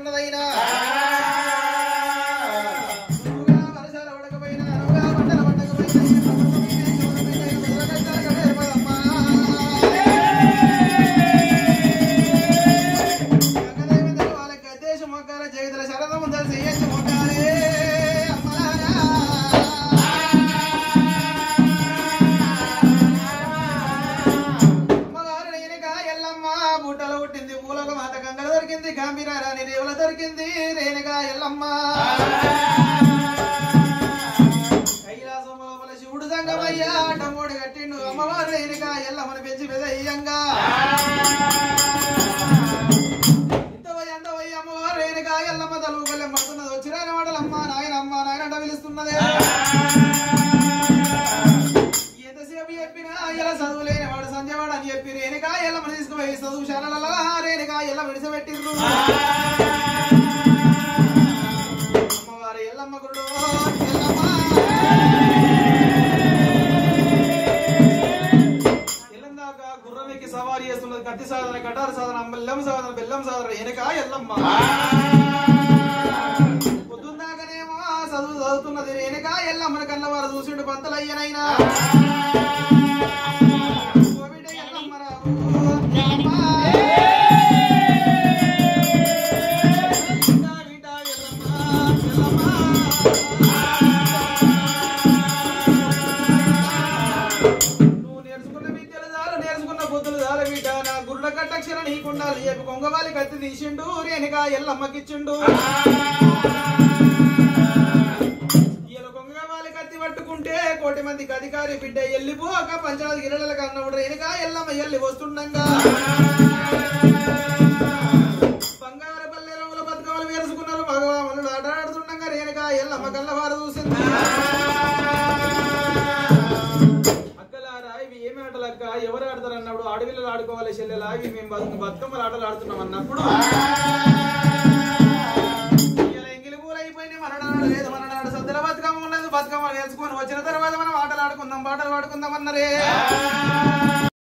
ఉన్నదైనా జగతుల శరదం తెలిసి మొక్కాలే అమ్మగారు రేణుకా ఎల్లమ్మ బుట్టలో పుట్టింది పూలక మాత గంగల దొరికింది గంభీర రాణి రేవుల దొరికింది రేణుకా ఎల్లమ్మ కైలాసం లోపల శివుడు సంగమయ్యా డమ్మోడు కట్టిండు అమ్మవారు రేణుకా ఎల్లమ్మను పెంచి పెదయ్యంగా ఎల్లమ్మ తలుపు కొల్లెం పడుతున్నది వచ్చిరాని వాడలమ్మ నాయనంట పిలుస్తున్నదే ఎంతసేపు చెప్పినా ఇలా చదువు లేని వాడు సంధ్యవాడు అని చెప్పి రేణుకా ఎల్లమ్మ తీసుకుపోయి చదువుశాలలో రేణుకా ఎల్ల విడిచిపెట్టిర్రు అమ్మవారి ఎల్లమ్మ గురుడు ఎల్లందాకా గుర్రమెక్కి సవారీ చేస్తున్నది కత్తి సాధన కటారు సాధన బెల్లం సాధన బెల్లం సాధన రేణుకా ఎల్లమ్మ పొద్దున్నాకనేమో చదువుతున్నది రేణుకా ఎల్లమ్మని కన్నవారు చూసిండు పంతలయ్యనైనా నువ్వు నేర్చుకున్న విద్యలు చాలు నేర్చుకున్న బుద్ధులు చాలు బిడ్డ నా గురుల కట్టక్షర నీకుండాలి చెప్పి కొంగవాలి కత్తి తీసిండు రేణుకా ఎల్లమ్మకిచ్చిండు పట్టుకుంటే కోటి మందికి అధికారి బిడ్డ ఎల్లిపోక పంచాయతీ గిరలకు అన్నప్పుడు రేణుకా ఎల్లమ్మ ఎల్లి వస్తుండగా బంగారు పల్లె రంగుల బతుకమ్మలు వేసుకున్నారు భగవానుడు ఆటాడుతుండగా రేణుకా ఎల్లమ్మ కళ్ళవారు చూసింది అక్కలారా ఇవి ఏమి ఆటలు అక్క ఎవరు ఆడతారు అన్నప్పుడు ఆడపిల్లలు ఆడుకోవాలి చెల్లెలా ఇవి మేము బతుకమ్మలు ఆటలు ఆడుతున్నాం అన్నప్పుడు మననాడు లేదు మననాడు సద్దుల బతుకమ్మ ఉన్నది బతుకమ్మ వేసుకొని వచ్చిన తర్వాత మనం ఆటలు ఆడుకుందాం పాటలు పాడుకుందాం అన్నరే